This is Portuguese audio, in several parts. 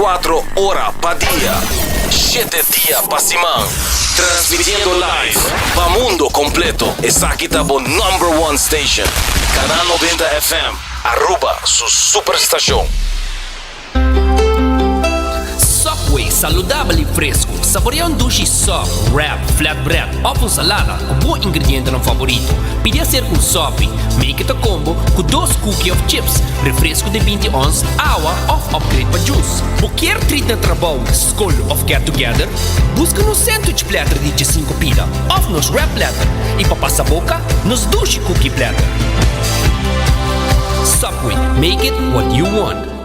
24 horas pa' día, 7 días pa' semana. Transmitiendo live pa' mundo completo. Esa aquí está por #1 station. Canal 90 FM. Aruba, su superestación. Subway, saludable e fresco. Saboreia duche soft, wrap, flatbread ou com salada, com bom ingrediente no favorito. Pide a ser com sopi, make it a combo com 2 cookies of chips, refresco de 20 ons, água ou upgrade para juice. Qualquer treat na trabalho, school of get together, busca no sandwich platter de 5 pila, ou nos wrap platter, e para passar a boca, nos duche cookie platter. Subway, make it what you want.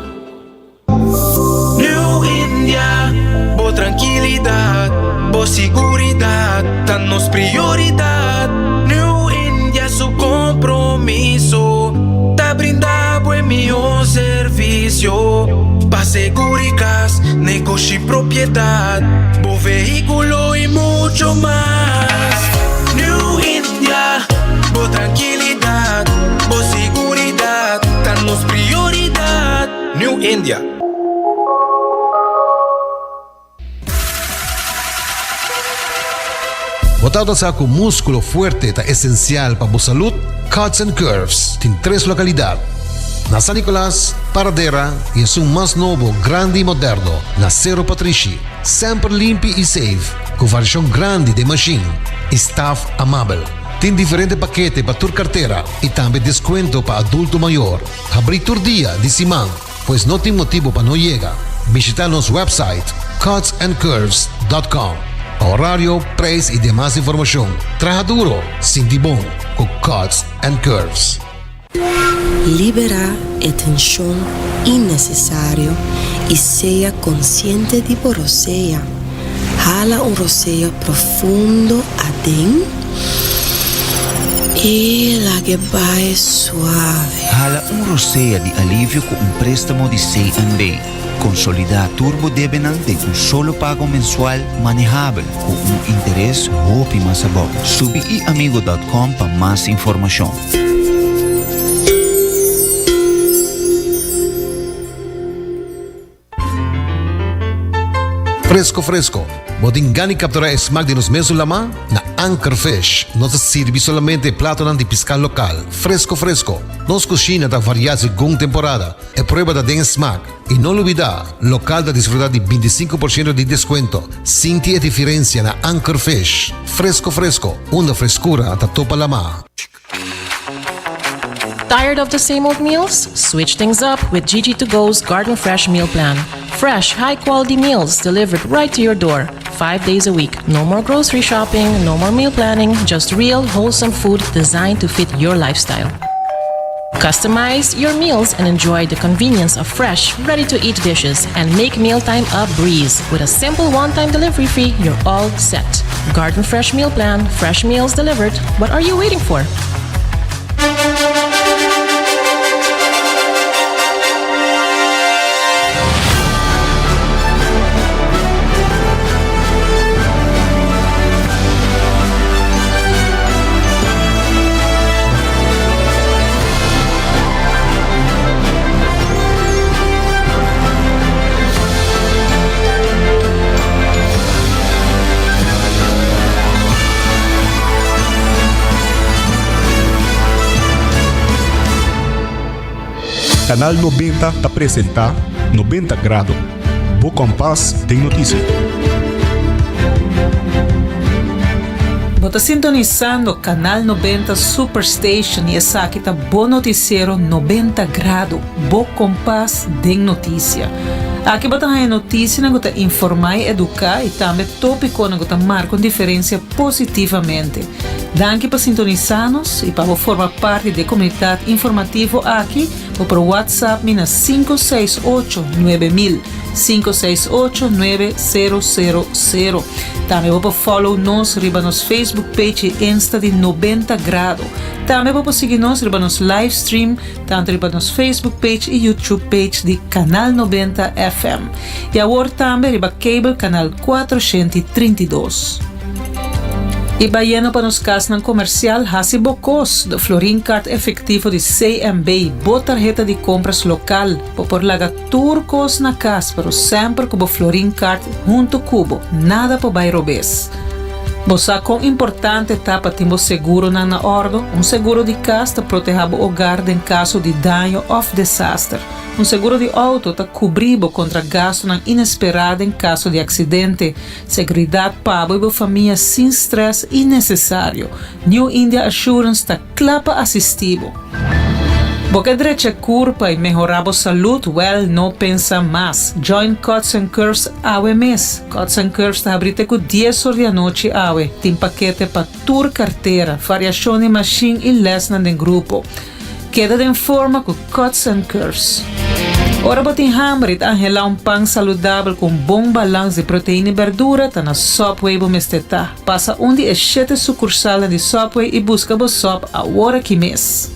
New India, boa tranquilidade, boa seguridade, tá nos prioridade. New India, su compromiso, tá brindar buen mío servicio. Pa seguricas, negocio y propiedad, bo vehículo y mucho más. New India, boa tranquilidad, boa seguridad, tá nos prioridad. New India. Botado sa com músculo fuerte está essencial para a saúde, Cuts and Curves tem 3 localidades. Na San Nicolás, Paradera e é um mais novo, grande e moderno, na Cerro Patrici. Sempre limpo e safe, com variação grande de machine. Staff amável. Tem diferentes paquetes para tua carteira e também desconto para adulto maior. Abrir todo dia de semana, pois não tem motivo para não chegar. Visitar nosso website cutsandcurves.com. Horário, preço e demais informação. Traja duro, sinti bom, com Cuts and Curves. Libera a tensão innecessária e seja consciente de roceia. Jala roceia profundo adentro e la que vai suave. Jala roceia de alívio com préstamo de C&B. Consolidar Turbo Debenham de solo pago mensual manejável com interés hope mais bom. Subiamigo.com para mais informação. Fresco. Bodingani capturar smack de nos mesos lama na Anchor Fish. Nos sirve solamente plato de pescar local. Fresco. Nos cozinha da variar según temporada. É prueba da den smack. E não olvidar, local da desfrutar de 25% de desconto. Sinti a diferença na Anchor Fish. Fresco. Uma frescura da topa lama. Tired of the same old meals? Switch things up with GG2Go's Garden Fresh Meal Plan. Fresh, high-quality meals delivered right to your door, 5 days a week. No more grocery shopping, no more meal planning, just real, wholesome food designed to fit your lifestyle. Customize your meals and enjoy the convenience of fresh, ready-to-eat dishes and make mealtime a breeze. With a simple one-time delivery fee, you're all set. Garden Fresh Meal Plan, fresh meals delivered. What are you waiting for? Canal 90 apresenta 90 Grado. Bo Compass tem notícia. Você sintonizando Canal 90 Superstation e essa aqui tá Bo Noticiero 90 Grado. Bo Compass tem notícia. Aqui você tem notícia, você informar e educar e também tópico que marca diferença positivamente. Danke para sintonizar-nos e para formar parte da comunidade informativa aqui por WhatsApp mina 568-9000 568-9000. Também pode follow nos riba nos Facebook page e Insta de 90 Grado. Também pode seguir nos riba nos live stream, tanto riba nos Facebook page e YouTube page de Canal 90 FM. E agora também riba cable Canal 432. Ibayeno pa nos kas ng komersyal Hasi Bocos, do Florin Card efetivo de CMB, bo tarjeta de compras local, poporlaga turcos na kas, pero sempre kubo Florin Card junto kubo, nada po bairro bes. Bosa com importante tapa timbo seguro na ordo, seguro de casa ta protejabo hogar em caso de dano ou desastre. Seguro de auto ta cobribo contra gasto nan inesperado em caso de acidente. Seguridade pabo e família sem stress innecessário. New India Assurance ta clapa assistivo. Boca derecha curpa e melhorabo saúde, well, não pensa mais. Join Cuts and Curves awe mês. Cuts and Curves ta abrite com 10 horas da noite awe. Tem paquete para tur carteira, variação de machine e lesson de grupo. Queda em forma com Cuts and Curves. Ora botin hamrit angela pang saludável com bom balanço de proteína e verdura tá na Subway bo mesteta. Passa onde é 7 sucursales de Subway e busca bo sop a hora que mês.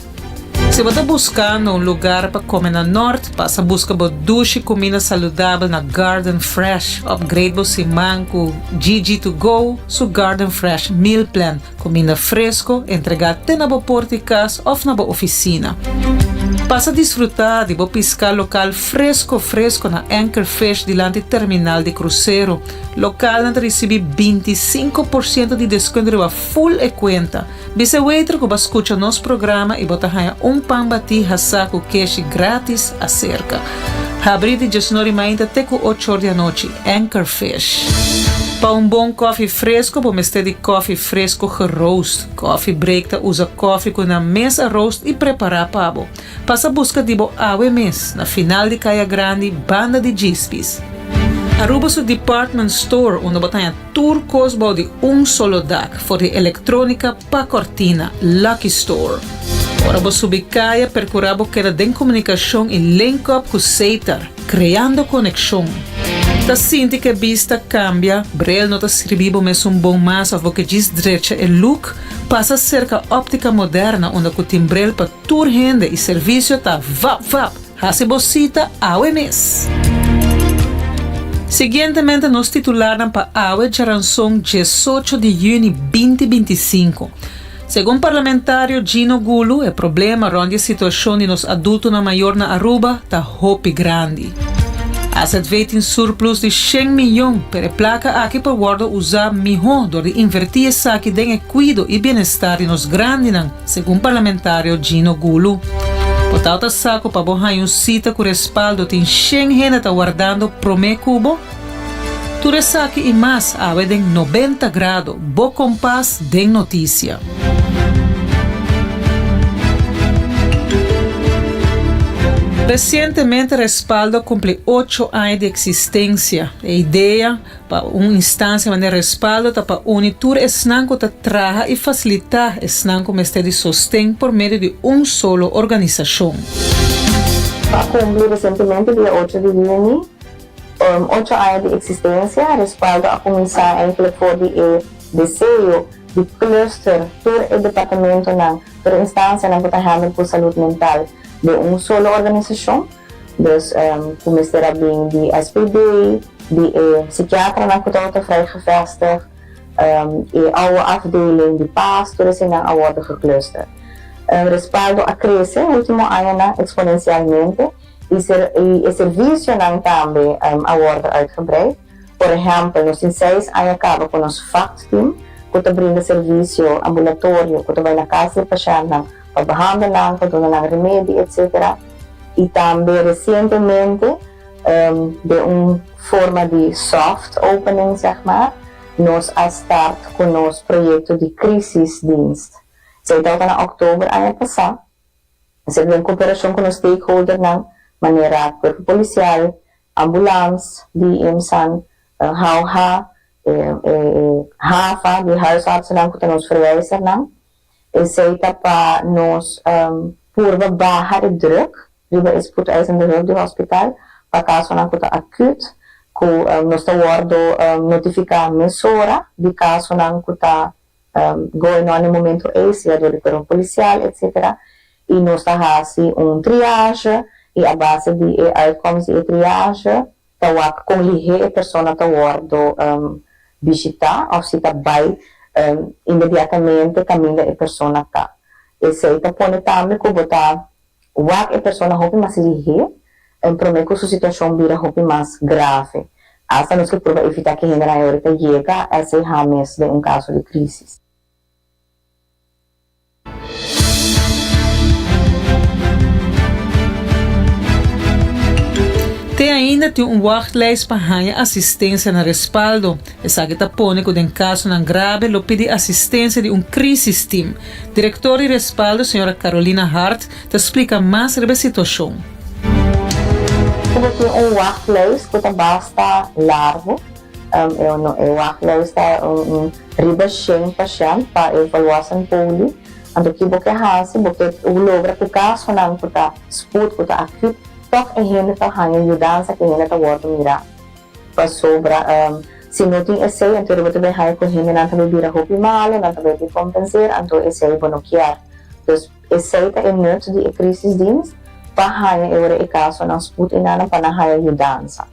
Se você está buscando um lugar para comer na norte, passa busca bo duche comida saudável na Garden Fresh. Upgrade bo si manco GG2Go su Garden Fresh Meal Plan. Comida fresco, entregar até na bo porticas ou na bo oficina. Passa a desfrutar de bo piscar local fresco na Anchor Fish dilante terminal de cruzeiro. Local não recebe 25% de desconto de full e conta. Bisa waiter que escuta nosso programa e bota pão bati hasaku cash grátis acerca. Abrir de 19h até com 8 horas da noite. Anchor Fish. Para bom coffee fresco, bom de coffee fresco geroast. Coffee break usa coffee com na mesa roast e preparar pabo. Passa busca de bo awe mes. Na final de Caia Grande, banda de Gispis. Aruba su department store, onde botanha turcos de solo dak, for de eletrônica pa cortina, Lucky Store. Ora bo subicaya percurabo queda de comunicação e link up com Seitar, criando conexão. Da sinti que vista cambia, brel nota scribibo mes bom massa vo que diz direita e look, passa cerca óptica moderna onde com timbrel pa tur rende e serviço tá vap, hase bocita awe mes. Seguintemente, nos titularam para AUE Charanson 18 de junho 2025. Segundo o parlamentário Gino Gulu, o problema onde a situação de nos adultos na maior na Aruba está hopi grande. Asset veitin surplus de 100 milhões per placa aqui para guarda usar melhor door de invertir saque de cuido e bem-estar de nos grandes, segundo o parlamentário Gino Gulu. Portanto, saco para borrar cita com respaldo tem 100 gente tá guardando prome cubo. Tudo saque e mais a de 90 graus, bo compás de notícia. Recentemente, respaldo cumple 8 anos de existência. A ideia para uma instância de respaldo é para unir tudo esnanco que traga e facilitar esnanco de sostém por meio de solo organização. Para cumprir recentemente, dia 8 de junho, 8 anos de existência, respaldo a começar em telefone de desejo de cluster todo o departamento por instância na Cotahamel por saúde mental de solo organização, dus começará bem de SPB, de psiquiatra na Kotota vrijgevestigd, e oude afdeling de paz, todas aan worden geclusterd. Respaldo a cresce, último ano exponencialmente, e o serviço também worden uitgebreid. Por exemplo, nós em 6 anos acaba com o nosso FACT team, que brinda serviço ambulatório, que vai na casa do paciente, para behandeling, para doen remédio, etc. E também recentemente, de forma de soft opening, zeg maar, nós a start com o nosso projeto de crisisdienst. Zij dat in oktober ano passado. Nós em cooperação com os stakeholders na maneira corpo policial, ambulância, DMSAN, HAUHA, HAFA, de huisartsen que nos verwijzen na. Aceita para nós purva barra de druk, riba spoedeisende hulp do hospital, para caso não está acute, que nós está guardo notificar mesora, de caso não está going on no momento esse, a diretor policial, etc. E nós está assim triage, e a base de outcomes e triage, está com lihe a pessoa está guardo visitar, ou se está vai imediatamente caminha a pessoa cá. E se ele põe também que botar a pessoa hopi mais ligeira, promete que a situação vira hopi mais grave. Hasta nós que prova evitar que a gente ahorita chega a ser rames de caso de crise. Tem ainda wachtlijst para assistência na respaldo. Essa que tapone que em caso não grave, lo pede assistência de crisis team. Diretor de respaldo, senhora Carolina Hart, te explica mais sobre a situação. Tem wachtlijst que basta largo. Wachtlijst está riba 100 paciente para avaliação poli. Então que boque hasi, boque logra que caso não puta sput puta acute. Toch en hele te hangen ajudança que hele te worden mira para sobra se não tem esse então eu também hai com ele não também vira roupa mal não também de compensar então esse é bonoquear então esse é muito de crise dienst para hangen eu o caso não sput e não para hai ajudança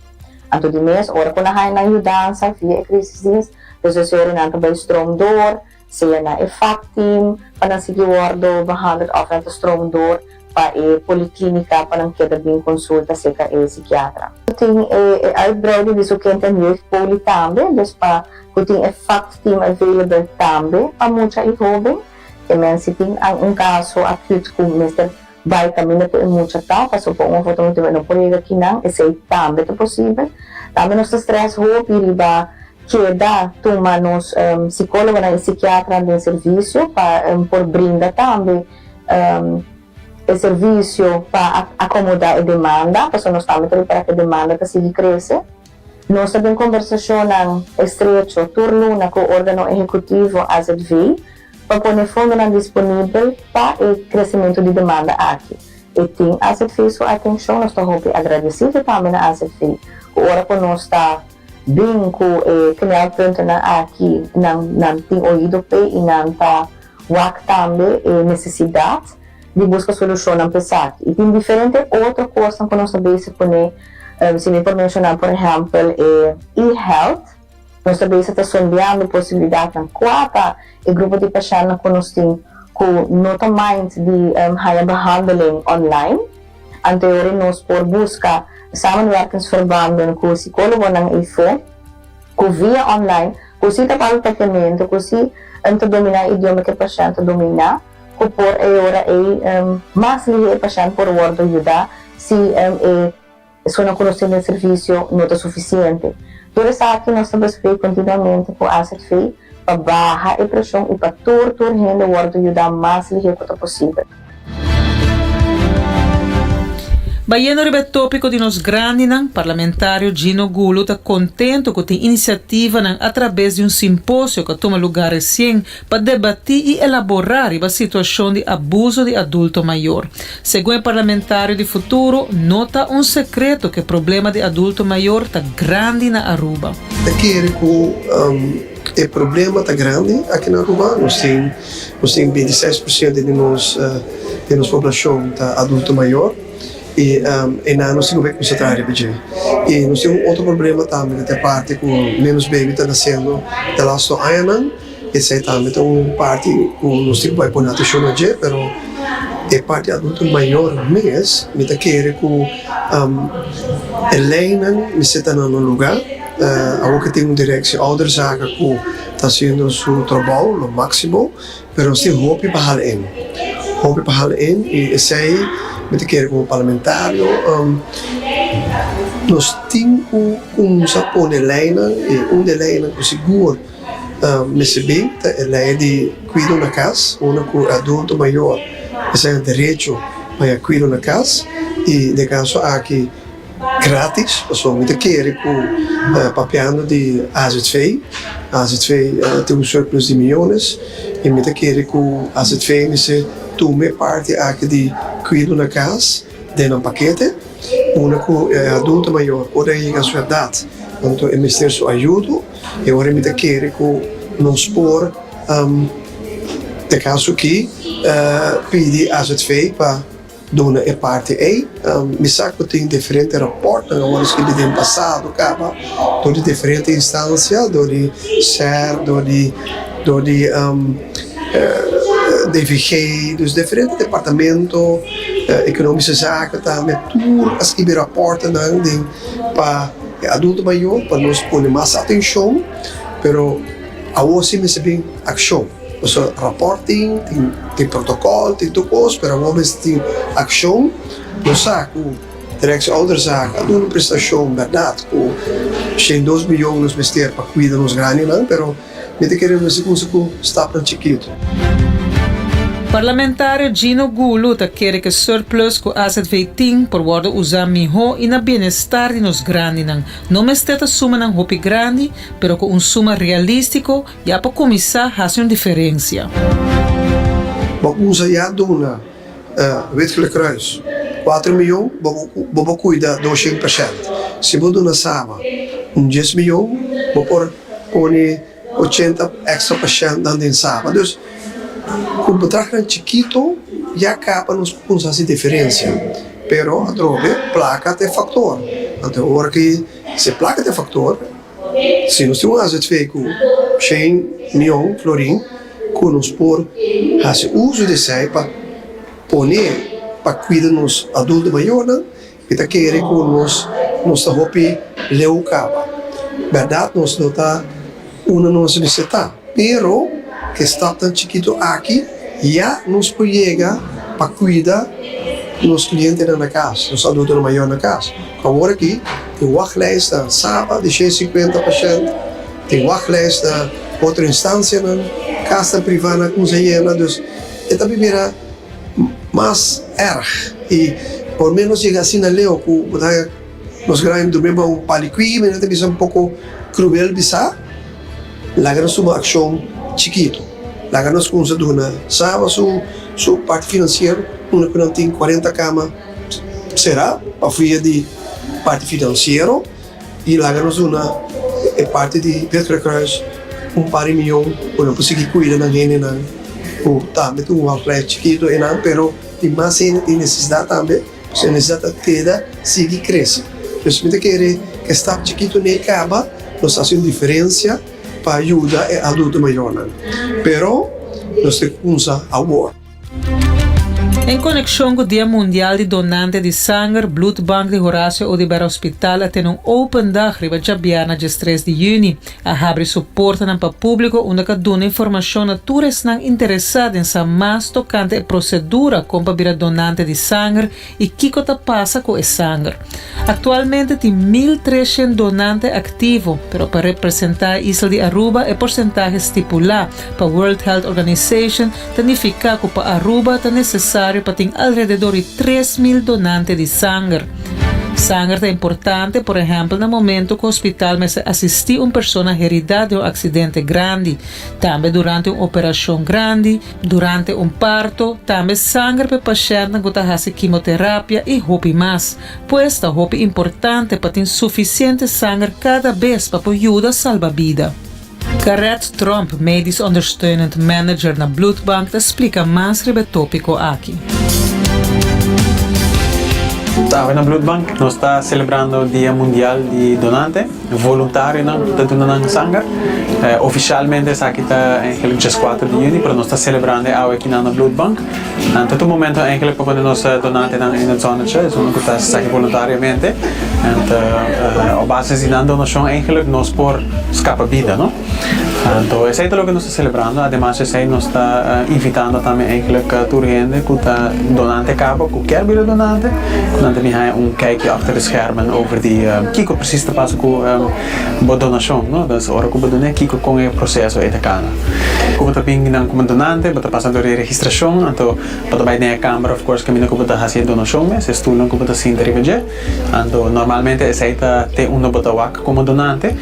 então de mês ora quando hai na ajudança via crise dienst então se eu não também stromdor se na effectim para seguir o behandeld of het stromdor para a policlínica para não quedar bem consulta seca e psiquiatra. Tem uitbreiding dus ook in de jeugdpoli também, dus para que tem effect team available também para muita jovem. E mensen tem caso acute com Mr. vitamina que muita tal, passou por uma foto muito no colega aqui não, esse também é possível. Também nós stress hope riba queda toma nos psicólogo na psiquiatra de serviço para por brinda também o serviço para acomodar a demanda, porque nós estamos para que a demanda que siga crescer. Nós temos conversação estreita, turno com o órgão executivo AZV, para pôr fundo disponível para o crescimento de demanda aqui. E tem AZV sua atenção, nós estamos agradecidos também à AZV. Agora que nós está bem com o canal ponto aqui, não tem ouído e não está também necessidade de buscar solução na pessoa. E tem diferentes outras coisas que nós sabemos que se me for mencionar, por exemplo, e-health, nós sabemos que está sondeando a possibilidade de quatro grupo de pessoas que nós temos com notamment de behandeling online. Anterior nós por buscar samenwerkingsverbanden com psicólogo ng IFO, com via online, com si para o tratamento, com si dominar o idioma que o paciente domina, por agora mais ligeiro paciente por word ajuda se só não conhecer o serviço não é suficiente. Por isso aqui nós estamos continuamente com a AZV para baixar a pressão e para torturar o word ajuda mais ligeiro quanto possível. Baiano ribe tópico de nos grande parlamentário Gino Gulo está contento com a iniciativa através de simpósio que toma lugar recém para debater e elaborar a situação de abuso de adulto maior. Segundo o parlamentário de futuro, nota secreto que o problema de adulto maior está grande na Aruba. Aqui o problema está grande aqui na Aruba. Nós temos 26% de nossa população está adulto maior. E não se vai concentrar e nós temos outro problema também da parte com menos baby está nascendo da last ano esse também é parte com nós temos vai pôr atenção a gente, pero a parte adulto maior mês me está querendo com Helena me está no lugar algo que tem direção outra zaga que está fazendo seu trabalho o máximo, pero nós temos hope para ele e esse aí met keer como parlamentário nós temos sapone leina e de leina que seguro receber a lei de cuidar na casa com adulto maior esse é o direito para cuidar na casa e de caso aqui grátis só met keer com papiando de AZV tem surplus de milhões e met keer com AZV nesse tome parte aqui de cuidar na casa, de paquete, com adulto maior, ora chega a sua idade, então o Ministério ajuda, e agora me quer que não expor, de caso que pede a AZV para dar a parte aí, me sabe que tem diferentes reportes, agora que ele tem passado, de diferentes instâncias, de SER, de door die DVG, dus diferente departamento, economische zaken, met tour, as que rapporten para adulto maior, para nós poner mais atenção, pero agora sim se bem ação. So, reporting, tem protocolo, tem tudo coisa, pero agora tem ação, no saco, direção ouderzaak, adulto prestação, verdade, com 2 milhões besteira para cuidar nos grandes, pero me te queremos que está para chiquito. Parlamentário Gino Gulu quer que surplus com asset veiting por worden usar melhor e na bem-estar de nos grandes. Não me está suma não hopi grande, pero com suma realístico já para começar a fazer uma diferença. Vamos já dona, Witgele Kruis, 4 milhões, vamos cuidar 200%. Se você dona Saba, 10 milhões, vamos pôr 80 extra % dentro de Saba. Dus, com o bedrag chiquito, já acaba nos fazer diferença. Pero, a droga, placa é fator. Então, agora que se placa é fator, se nós temos as com 100 milhões de florim, com nos por fazer uso de sei para poner, para cuidar nos adultos maiores, que está querendo que nós hopi leu caba. Verdade, nós não está uma nossa necessidade. Pero, que está tão chiquito aqui, já nos pode chegar para cuidar dos clientes na casa, dos adultos maiores na casa. Agora aqui, tem wachtlijst da sábado de 50%, tem wachtlijst da outra instância na casa privada com zeena, dus é a primeira mais erg. E por menos chega assim na leu, que nós grandes dormimos paliqui, mas também um pouco cruel bisa, lá que nós uma ação chiquito. Lá que nós conseguimos sábado su parte financeira, uma que não tem 40 camas, será para fia de parte financeira, e lá que nós uma parte de Petrocruis, par de milhão, para não conseguir cuidar da gente, ou também tem outlet chiquito, pero tem mais necessidade também, se a necessidade toda sigue crescer. Então, se quer que está chiquito nem acaba, nós fazemos diferença para ajudar o adulto maior. Pero, nós temos que usar agora. Em conexão com o Dia Mundial de Donante de Sangue, Blood Bank de Horácio Odibera Hospital tem open dag riba Jabiana dia 3 de junho. A abre suporte para o público onde que dona informação a todos que interessados em saber mais tocante a procedura como para donante de sangue e que está passa com o sangue. Atualmente tem 1.300 donantes ativos, pero para representar a isla de Aruba é porcentagem estipulado para a World Health Organization, significa que para Aruba é necessário para ter alrededor de 3.000 donantes de sangue. Sangue é importante, por exemplo, no momento que o hospital me assistir uma pessoa herida de um acidente grande, também durante uma operação grande, durante um parto, também sangue para paciente que está fazendo quimioterapia e roupa mais, pois é roupa importante para ter suficiente sangue cada vez para ajudar a salvar a vida. Garrett Trump, medisch ondersteunend manager na Bloedbank, explica mais sobre o tópico aqui. Na Bloedbank, nós estamos celebrando o Dia Mundial de Donante, voluntário de donar sangue. Oficialmente, essa aqui está em dia 4 de junho, mas nós estamos celebrando aqui na Bloedbank. Em todo momento, para poder nós donante na zona, nós estamos aqui voluntariamente. A base de donação, nós por escapar vida, não? Então, esse é o que nós estamos celebrando. Ademais, nós estamos invitando também a toda gente que está donante cabo, que quer vir donante, que também há kijkje achter de schermen over die kiko precies te passen com a donação, não? Das hora que donar kiko com o processo é tacana. Como também não como donante, bota passando a registração, então bota vai na câmara, of course, caminho que bota fazer donação, mas se estulam que bota sim derivaje. Então normalmente aceita ter bota wak como donante,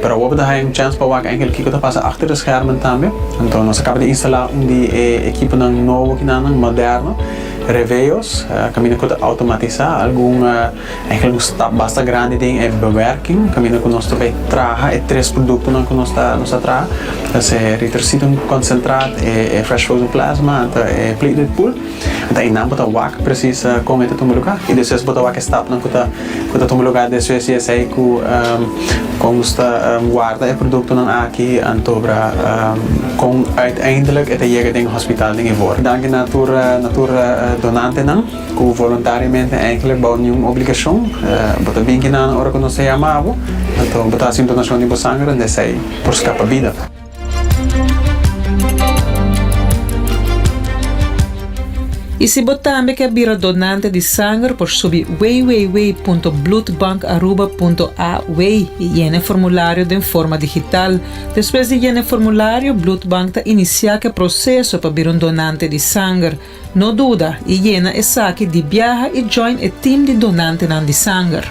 para o bota há chance para wak eigenlijk kiko te passa achter de schermen também. Então nós acabamos de instalar die equipe novo que não moderno. reveos, camina com automatizar algum eigenlijk een stap basta grande ding é bewerking, camina com nós também traga três produtos não que nós traga, é retrocito concentrado, é fresh frozen plasma, é platelet pool, então aí não bota wak precisa com este tomo lugar e depois bota wak stap não que tomo lugar depois é aí com está guarda é produto não aqui antobra com uiteindelijk het chega ding hospital ding voor. Dank natura donante não, que voluntariamente eigenlijk bouwen een obligação, bota bem que na hora que nós se amava, então bota assim donação de sangue, desse por escapa vida. E se botambe que bira donante de sangue por subir www.bloedbankaruba.aw e llene formulário de forma digital. Depois de llene formulário, Bloedbank ta inicia que processo para bir donante de sangue. No duda, e llena e saque de viaja e join e team de donante de sangue.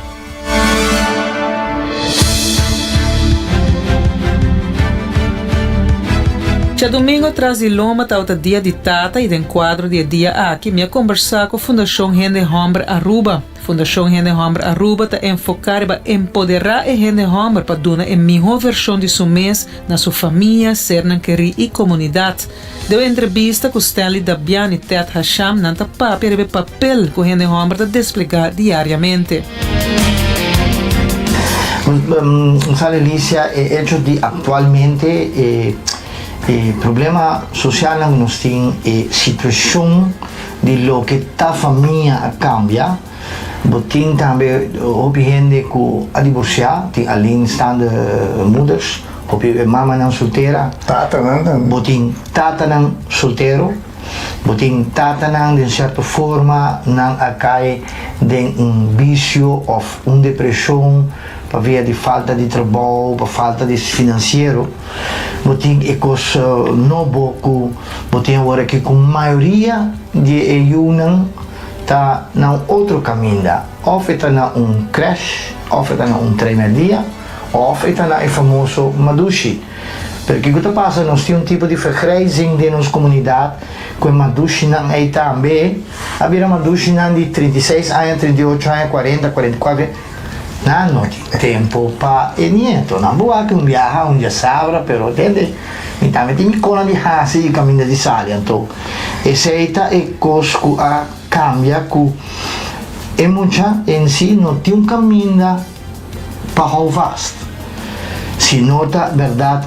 Já domingo atrás de Loma tauta dia de tata e de enquadro de dia aqui me conversar com a Fundação Gente Hombre Aruba. Fundação Gente Hombre Aruba está enfocada para empoderar a gente hombre para dar a melhor versão de seu mês na sua família, Sernankeri e comunidade. Deu entrevista com Stanley Dabian e Ted Hasham nanta papel de papel que a gente hombre está desplegar diariamente. Alicia, é hecho de atualmente o problema social que nós temos é a situação de lo que a família cambia. Tem também gente que a divorciar, tem alleenstaande moeders, mama não solteira, tem tata não solteiro, tem tata não de certa forma não cai de vício ou depressão para via de falta de trabalho, para falta de financeiro. Tem ecos novo que tem agora que com maioria de eles está na outro caminho, ou está na creche, ou está na treinadia, ou está na famoso madushi. Porque o que passa, nós temos tipo de vergrijzing de nossa comunidade, com madushi não é também, havia madushi não de 36 anos, 38 anos, 40, 44 não tempo para e niente, não boa que viaja dia sabra, pero entende? Então tem cola de hasi e caminho de sali, então esse é coisa que cambia que é muita em si não tem caminho para o vasto. Se nota verdade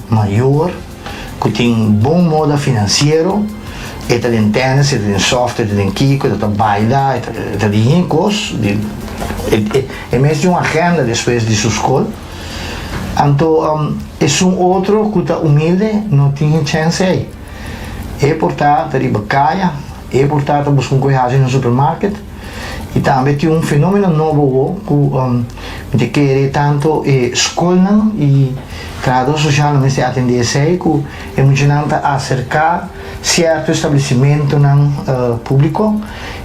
maior que tem bom modo financeiro, está de tennis, está de software, está de kiko, está de baila, está de incos, é mesmo uma agenda depois de sua escola. Então, é outro que está humilde, não tem chance aí. É portar de bacaia, é portar de buscar coisas no supermercado. E também tem fenômeno novo que quer tanto escola e cada social não se atende sei que é muito importante acercar certo estabelecimento público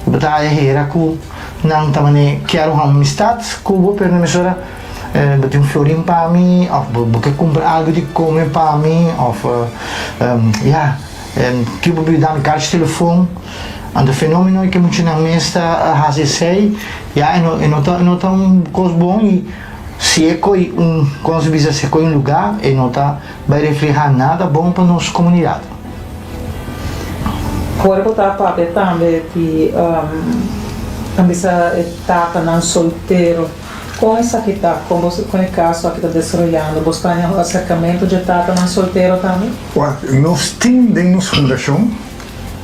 e batalha era que não também quero uma amizade que vou perder mesura botar florim para mim ou porque comprar algo de comer para mim ou que vou me dar caixa de telefone. O fenômeno é que muito na mesa sei não tá coisa bom e se é quando visa se é lugar e não tá vai refletir nada bom para nossa comunidade. Agora botar para também que essa etapa não solteiro com essa que está como com o caso que está desarrollando buscando o acercamento de etapa não solteiro também. Nós temos dentro da fundação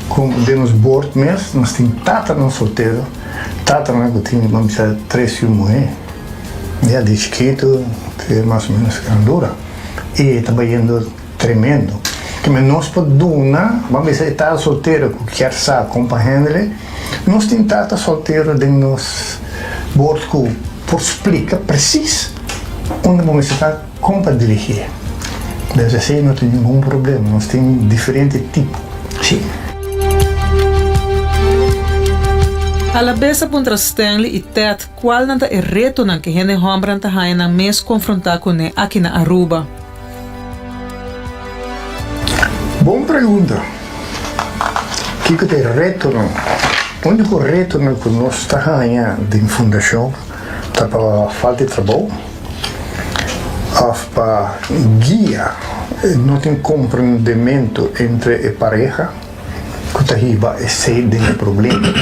como dentro dos board mesmo, nós temos tata não solteiro, tata não tem vamos dizer 3 filhos mulheres, de chiquito, mais ou menos grandura, e trabalhando tremendo. Que nós podemos vamos dizer tata solteiro que quer saber acompanhando, nós temos tata solteiro dentro dos board que por explica preciso onde vamos estar como para dirigir. Desde assim não tem nenhum problema, nós temos diferentes tipos. Sim. A la vez contra Stanley e Ted, qual nanta é reto que a gente homem está na mês confrontar com ele aqui na Aruba? Boa pergunta. que tem retorno. O único retorno que nós estamos ganhando de fundação está para falta de trabalho, ou para guia, não tem compreendimento entre a pareja, que está aí para sair do problema.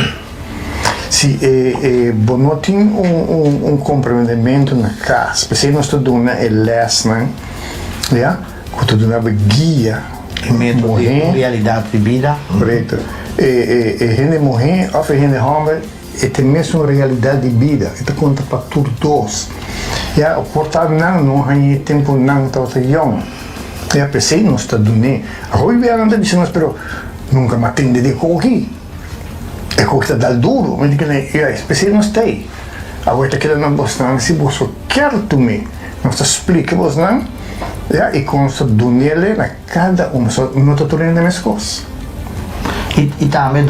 Se não tem compreendimento na casa, porque nós estamos dando a lesson, que estamos dando a guia, método de realidade de vida. Correto. E gente mulher ou gente homem tem mesmo realidade de vida. Isso conta para todos dois. Portanto, não há tempo não está young. Pensei nós está dando. Agora eu ando dizendo, mas nunca me atende de coque. É coque está dando duro, mas pensei nós tem. Agora está querendo mostrar se você quer também, nós explica você não. E com isso donele na cada não está tornando as coisas. E também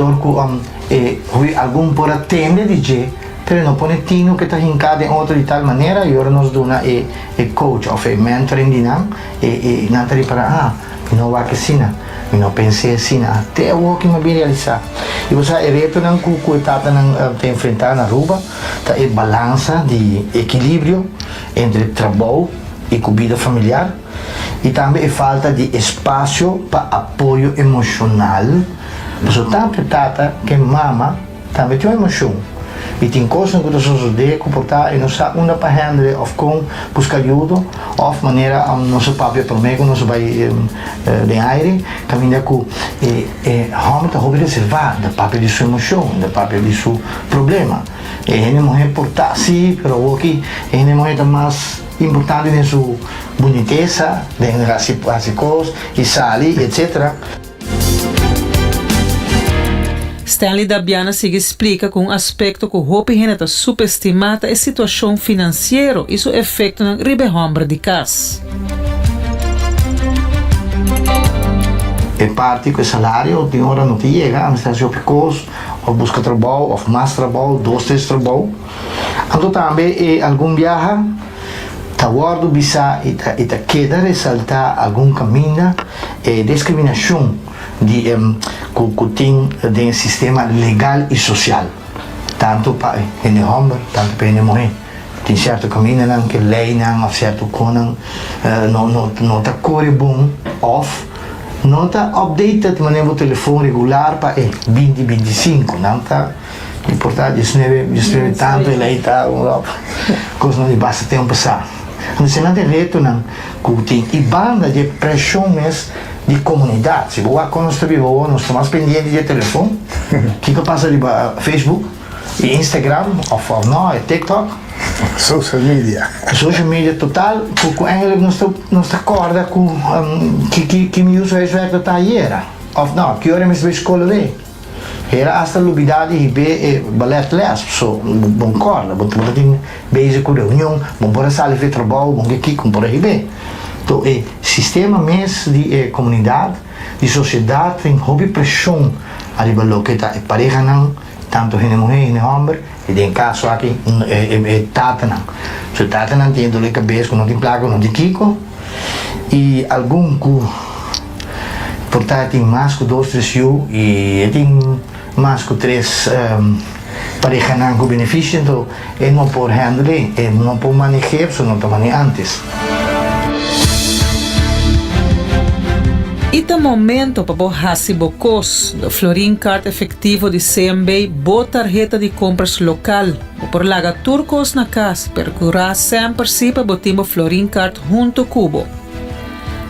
algum por atender de pero não põe tino que está hincado em outra de tal maneira e agora nos dona coach ou mentoring de não e não está para não vai que ensina não pensei assim até o que me bem realizar e você reto não que está enfrentar na rua tá balança de equilíbrio entre trabalho e vida familiar e também falta de espaço para apoio emocional. Você está apertada que mama também tem uma emoção e tem coisas que você deve comportar e não sabe onde para handle ou com buscar ajuda ou maneira nosso papel prometo nosso vai de aire caminhar com homem está observar do papel de sua emoção do papel de seu problema e ele não é portar sim, mas o que ele não é mais importante em sua boniteza, em as coisas e sali, etc. Stanley Dabiana se explica com um aspecto que o Hopi está subestimada a situação financeira e seu efeito na ribehombra de casa. É parte que o salário de hora não te chega, a estação picos, ou busca trabalho, ou mais trabalho, 2, 3 trabalho. Então também algum viaja, tá guardo bisa e tá queda ressaltar algum caminho de discriminação de que tem de sistema legal e social tanto para o homem tanto para a mulher tem certo caminho não que lei não ou certo conan não tá corre bom off não tá updated de maneira o telefone regular para 2025 não tá importante isso não é tanto lei tá coisa não basta tempo passar então não tem reto não que tem e banda de pressões de comunidade. Se você conosco vivo, nós estamos pendentes de telefone, que passa de Facebook, e Instagram, ou não, TikTok. Social media. Social media total, porque eigenlijk nós acorda com que me usa esse verbo da iera. Ou não, que hora me estou escola ali. Era hasta lubidade e be ballet les, so bom corda, bom tem base com reunião, bom para sair de trabalho, bom que com por aí bem. Então, sistema mesmo de comunidade, de sociedade, tem hobby pressão a nível que está pareja não, tanto a mulher e o homem, e tem caso aqui tata não. Se tata não tem dor de cabeça, não tem placa, não tem kiko, e algum que portanto tem mais que 2, 3 anos e tem mais que 3 pareja não com benefício, então não pode handle, não pode manejar, só não pode manejar antes. Ita momento para borrar-se bocos do Florin Card efetivo de CMB boa tarjeta de compras local ou por laga turcos na casa percurar sempre si para botimbo Florin Card junto cubo.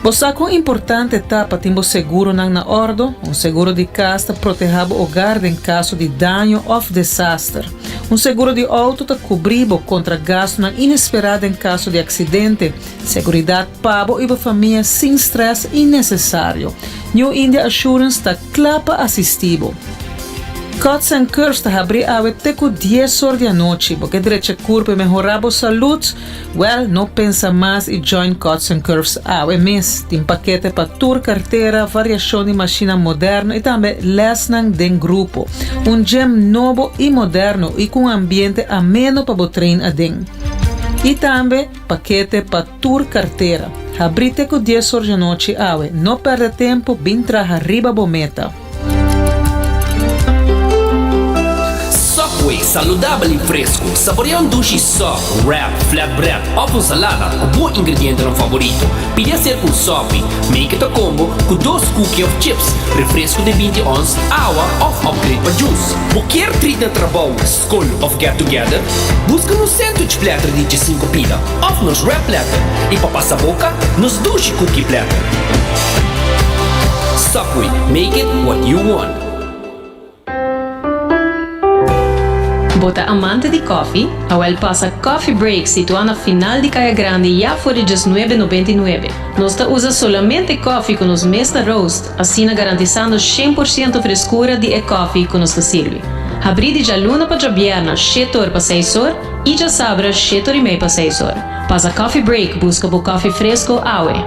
Bosa com importante etapa timbo seguro na ordo, seguro de casa proteger o hogar em caso de dano ou desastre. Seguro de auto te cobribo contra gasto inesperado em caso de acidente. Seguridade pago e família sem stress innecessário. New India Assurance ta clapa assistivo. Cuts and Curves ta abrir até com 10 horas da noite, porque direito curva melhorar a saúde. Well, não pensa mais e join Cuts and Curves mês. Tem paquete para tour carteira, variação de máquina moderna e também lesson de grupo. Gem novo e moderno e com ambiente ameno para o treino adem. E também paquete para tour carteira. Abrite com 10 horas da noite, não perde tempo, bem traga arriba a meta. Subway, saudável e fresco. Saboreia dushi soft, wrap, flatbread ou salada com bom ingrediente no favorito. Pide ser com sopi, make it a combo com 2 cookies of chips, refresco de 20 ons, água ou upgrade para juice. Qualquer treat na trabalho, school ou get together, busca no sandwich platter de 5 pila ou nos wrap platter e para passar a boca, nos dushi cookie platter. Subway, make it what you want. Bota amante de coffee, Awel passa Coffee Break situado na final de Caia Grande já por $19,99. Nós usa solamente coffee com os Mesta Roast, assim garantizando 100% frescura de coffee que nos serve. Abri de luna para Jabiana, 7 horas para 6 horas, e já sabra 7 horas e meia para 6 horas. Passa Coffee Break, busca o coffee fresco, Awe.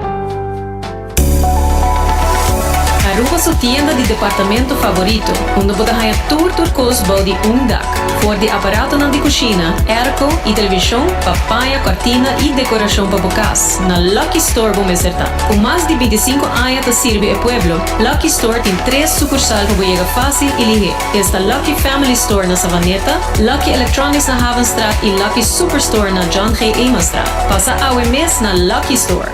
Aruba sua tienda de departamento favorito, onde você ganha tudo custo de dak, for de aparato de cozinha, airco e televisão, papaya, cortina e decoração para casa. Na Lucky Store vamos acertar. Com mais de 25 anos de servir ao pueblo, Lucky Store tem 3 sucursais para chegar fácil e ligeiro. Esta Lucky Family Store na Savaneta, Lucky Electronics na Havenstraat e Lucky Superstore na John G. Eamonstraat. Passa ao mês na Lucky Store.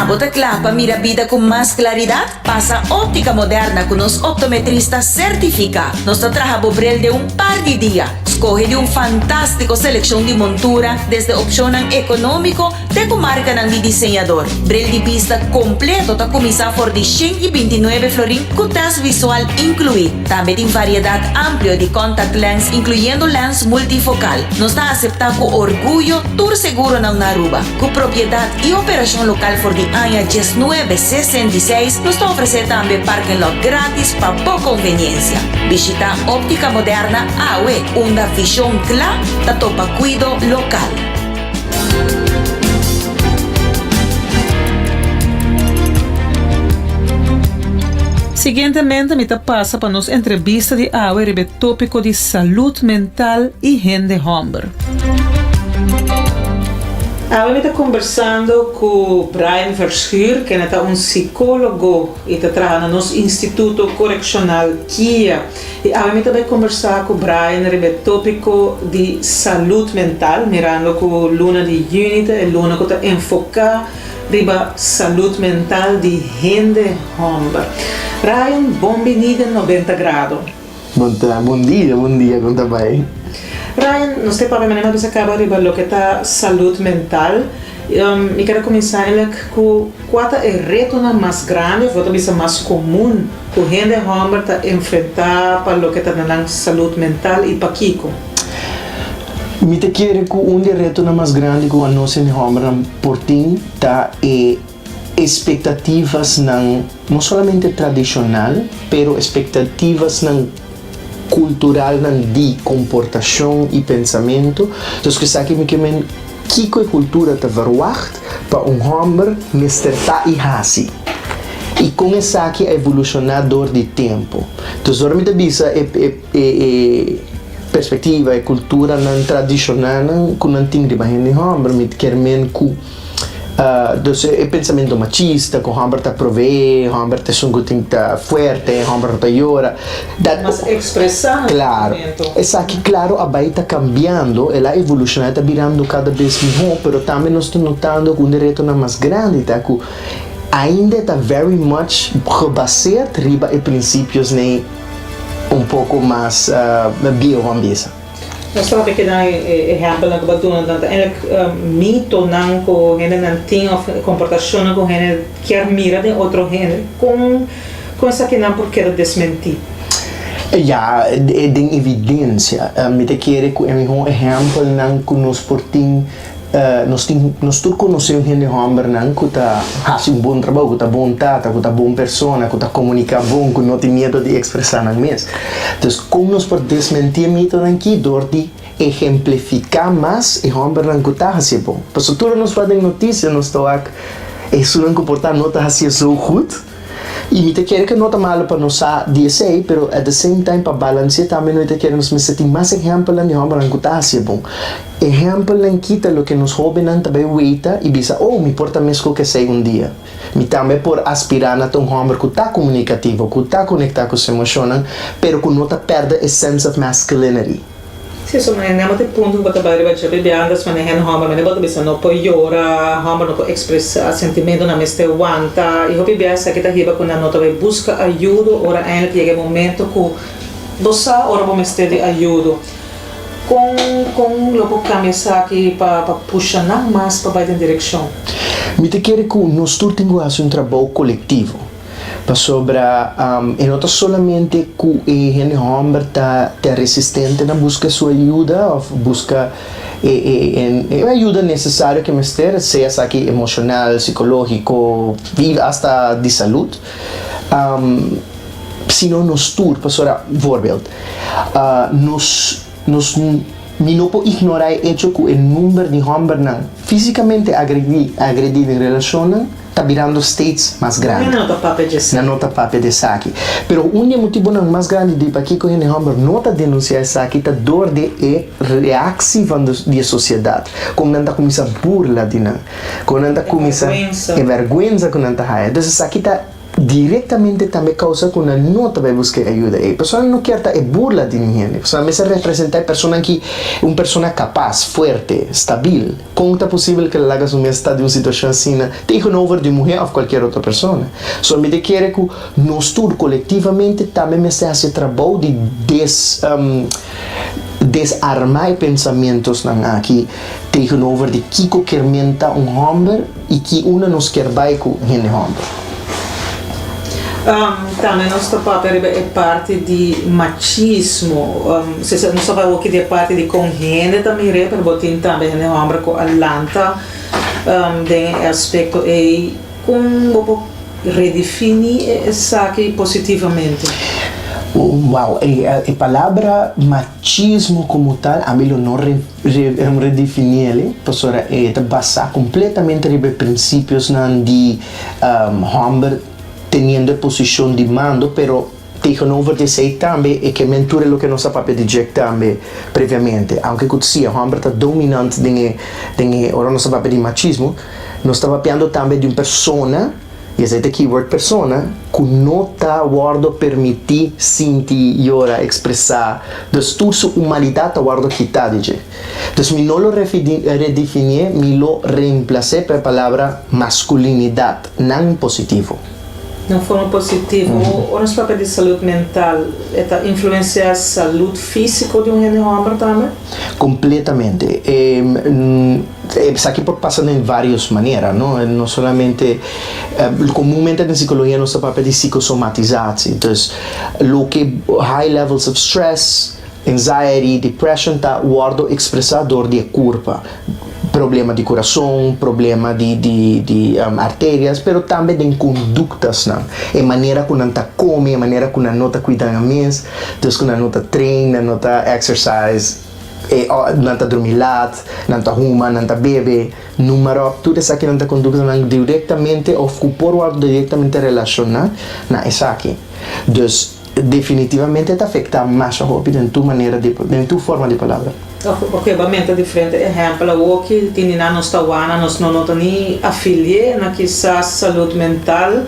Bota clapa, mira vida con más claridad. Pasa óptica moderna con los optometristas certificados. Nos trabaja Bobrel de un par de días. Escoge de un fantástico selección de montura, desde opción económico, de marca de diseñador. Brel de vista completo, ta comisa por de 129 florín, con test visual incluido. También en variedad amplia de contact lens, incluyendo lens multifocal. Nos está aceptado con orgullo, tour seguro na Aruba. Con propiedad y operación local por de año 1966, nos está ofreciendo también parking lot gratis para poca conveniencia. Visita Óptica Moderna AWE, una visión clara, da topa cuido local. Siguientemente, me passa para nos entrevista de AWE sobre tópico de salud mental e rende hombre. Agora está conversando com Brian Verschuur, que é um psicólogo e trabalha no nosso Instituto Correccional KIA. E agora vai conversar com Brian sobre o tópico de saúde mental, mirando com a luna de Unity, a luna que está enfocada na saúde mental de gente homem. Brian, bem-vindo a 90 graus. Bom dia, conta bem. Brian, nós temos para mim você acaba de falar que está saúde mental. Eu quero começar com qual é o reto mais grande, ou talvez mais comum que o gente homem está enfrentar para o que está na saúde mental e para Kiko. Me te quero que um dos retos mais grandes que o nosso homem por ti está expectativas não somente tradicional, pero expectativas cultural de comportação e pensamento. Então, que sabe que cultura está verwacht para homem mister tá e hasi. E com essa aqui é evolucionador de tempo. Então, só me avisa perspectiva e cultura não tradicional que não tem de barriga homem, me quer men ku dus o pensamento machista que o homem está provee, o homem está sungutinta forte, o homem está llora. Mas expressar claro, essa aqui claro a baita está cambiando, ela evoluciona, está virando cada vez melhor, mas também nós estamos notando que um direito mais grande, tá, que ainda está very much baseado em princípios nem pouco mais bio-ambisa. Nós estamos aqui dando exemplo na Kubatuna, mito não com gente não tem comportação com gente que mira de outro gente com essa que não porque desmentir. Ja, de evidência. Me te quero que um exemplo não que nós portim nós todos conhecemos gente homem não que faz bom trabalho, que está bom tata, que está boa pessoa, que está comunica bom, que não tem medo de expressar na mesa. Então, como nós podemos desmentir mito aqui, dor de exemplificar mais o homem não que está assim bom. Porque todos nós fazemos notícias, nós estamos isso não comportar não está assim so good. E me te quer que não tá malo para nós DSA, pero at the same time para balancear também não te quer nos meter mais exemplo na hora que tá assim bom. Exemplo em quita lo que nos jovens também waita e bisa me importa mesmo que sei dia. Me também por aspirar na tom homem que tá comunicativo, que tá conectado com as emoções, pero que não tá perde a sense of masculinity. Sì, insomma, andiamo a punto che potrebbe essere bianca, ma non è un po' di non può llorare, non può espressare sentimento, non meste aguanta. E poi biasa che arriva con la nota vai busca aiuto, ora è il momento che bossa ora può meste di aiuto. Con lo può cambiare che per pushare non mas per vai in direzione. Mi te chiede che nós tutti un trabalho coletivo. E não solamente que o homem está resistente na busca sua ajuda, ou busca a ajuda necessária que me esteja, seja aqui emocional, psicológico, até de saúde. Senão nós tudo, pastora, voorbeeld, nós não podemos ignorar o hecho que o número de homens fisicamente agredidos em relação está virando states mais grande. Na nota papel de saque. Pero motivo mais grande de aqui que o homem não está denunciando saque, está dor de reação da sociedade. Como não está começando a burla de não, como não está começando a vergonha com não está aí. Então saque está diretamente também causa que uma nota vai buscar ajuda. A pessoa não quer estar burla de ninguém. A pessoa vai representar a pessoa que uma pessoa capaz, forte, estável. Como é possível que ela haga uma estado de uma situação assim, tem over de mulher ou qualquer outra pessoa. Só me quer que nós todos coletivamente também me esse trabalho de desarmar pensamentos aqui tegenover de que quer menta homem e que uma nos quer vai com o homem. Também nosso papel é parte de machismo. Se não sabe o que é parte de congênere também é para botar também né homem com Atlanta tem aspecto é como redefinir essa aqui positivamente. Wow, a palavra machismo como tal, a mim não redefinir ele, pastora, é basar completamente nos princípios de homem teniendo posición de mando, pero tegenover de sei também e que mentura lo que nossa papel de Jack também previamente, aunque que sia homem está dominante den ora nossa papel de machismo, nós está papiando também de uma persona, e esse é o keyword persona, que não está guardo permitir sentir e ora expressar dus toda sua humanidade guardo quitar de. Então, me não lo redefinir, me lo reemplacé pela palavra masculinidade, não positivo. Não forma positivo, o nosso papel de saúde mental influencia a saúde física de homem também? Completamente. Isso aqui pode passar em várias maneiras, não somente. Comumente na psicologia, nosso papel de psicossomatizar. Então, o que high levels of stress, anxiety, depression, está guardo expressador de culpa. Problema de coração, problema de artérias, pero também de condutas, não? A maneira como não está come, a maneira como não está cuidando de mim, então como não está treina, não está exercise, não está dormir late, não está ruma, não está bebe, número, tudo isso aqui não está conduta diretamente ou por diretamente relacionado na essa aqui. Então, definitivamente está afeta mais rápido em tua maneira em tua forma de palavra. Obviamente é diferente. Exemplo, o que tem na nossa wana, nós não temos afilié na que saúde mental,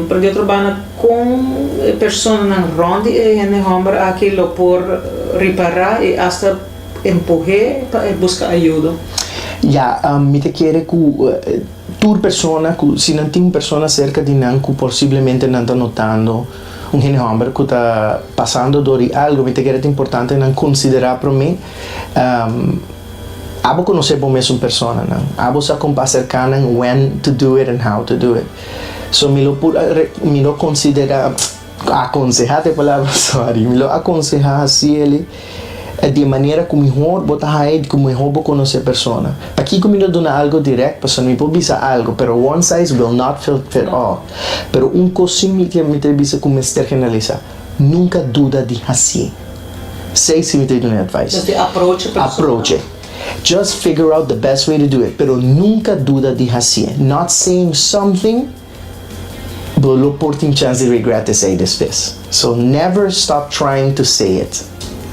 porque eu trabalho com pessoas na ronda e homem aquilo por reparar e até empurrar para buscar ajuda. Me te quer que toda pessoa, se não tem uma pessoa cerca de nós que possivelmente não está notando homem que está passando por algo, me te quer importante não considerar para mim. Abo conhecer bem mesmo pessoa, não? Abo sabe como acercar when to do it and how to do it. So me lo considera aconsejar a palavra sorry, me lo aconsejar se ele de maneira que melhor botar aí que melhor vou conhecer a pessoa. Aqui que me lo dona algo direto, pessoa me pode dizer algo, pero one size will not fit all. Pero coisinha que me te dizer como estar generalizar. Nunca duda de assim. Sei se me te dona advice. Approach. Just figure out the best way to do it, pero nunca duda de assim. Not saying something Bolo por tem chance de regret de say después. So never stop trying to say it.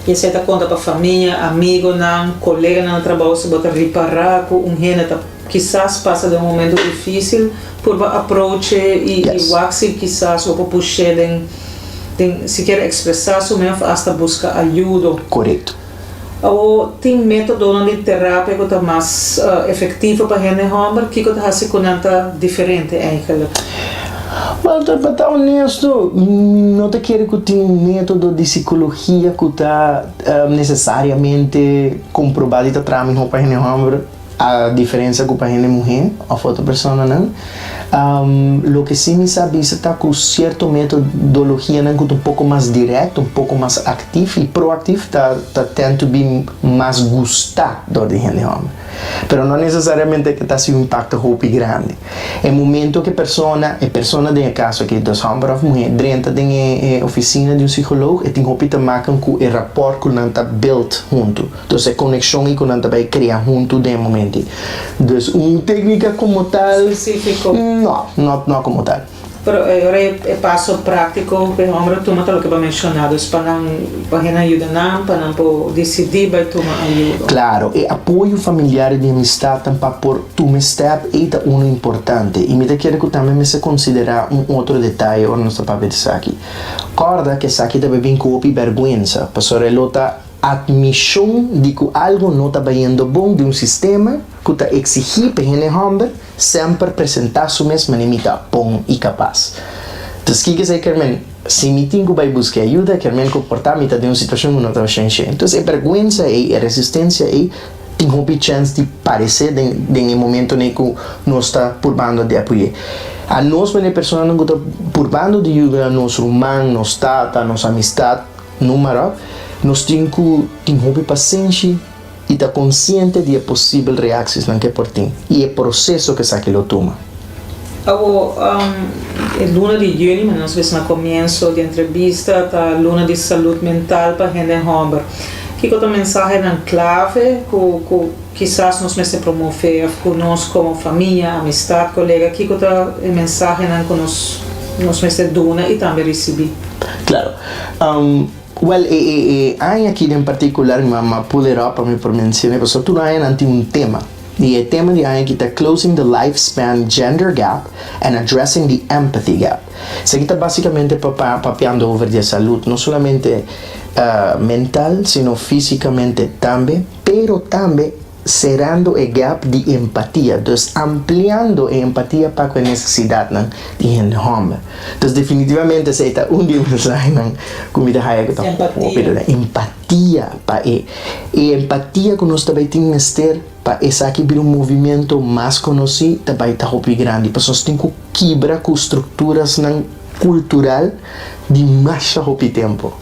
E você tá conta para família, amigo, não, colega no trabalho, se botar reparar com gente quizás passa de um momento difícil por approach e o axi quizás ou puxar se quer expressar isso mesmo hasta buscar ajuda. Correto. Ou tem método de terapia que é mais efetivo para gente homem que está fazendo diferente eigenlijk. Mas para estar honesto, não te quero que tenha método de psicologia que está necessariamente comprovado e está trazendo para gente homem a diferença com a gente mulher ou outra pessoa não. Lo que sim me sabe está com certa metodologia não, um pouco mais direto, um pouco mais ativo e proativo, tento be mais gostado de gente homem. Pero não necessariamente que está se um impacto muito grande. É momento que a pessoa de caso aqui dos homens ou mulher dentro da oficina de psicólogo e tem que tomar com o rapport que não está built junto. Então a conexão que não está vai criar junto de momento. Então uma técnica como tal específico. Não como tal. Pero agora é passo prático que o homem toma tudo que vai mencionado para não ajudar não, para não decidir vai tomar ajuda. Claro, e apoio familiar de amistade também por tomar step é um importante. E me quero que também me se considerar outro detalhe ou nossa papel aqui. Corda que aqui também vem com vergonha, para relota admissão de que algo não está indo bom de um sistema que está exigindo para gente homem sempre apresentar sua mesma limita bom e capaz. Então, o que quer dizer, Carmen? Se me tenho que buscar ajuda, Carmen comportar-me de uma situação que não está cheia. Então, a vergonha e a resistência tem uma chance de aparecer no momento em que nós está purbando de apoio. A nós, quando a pessoa não está purbando de ajuda, nosso irmão, nosso tata, nossa amistade, número, nós temos que ter paciência e estar consciente de possível reações que por ti e o processo que sabe lo toma. Luna de junho, nós vemos no começo da entrevista, a luna de saúde mental para gente homem. Que é a mensagem clave que quizás nós vamos promover conosco como família, amistade, colega, que é a mensagem que nós vamos dar e também receber. Claro. Well, hay aqui em particular, mas puller up para me mencionar, porque tu hay um tema. E o tema de aí que está Closing the Lifespan Gender Gap and Addressing the Empathy Gap. Isso aqui está basicamente papeando over a saúde, não somente mental, sino fisicamente também, pero também cerrando o gap de empatia, então ampliando a empatia para a necessidade de gente homem. Então definitivamente essa é dia mensagem que me dá empatia para e empatia que nós também temos que ter para esse aqui vir movimento mais conhecido também está muito grande, porque nós temos que quebrar com estruturas cultural de mais tempo.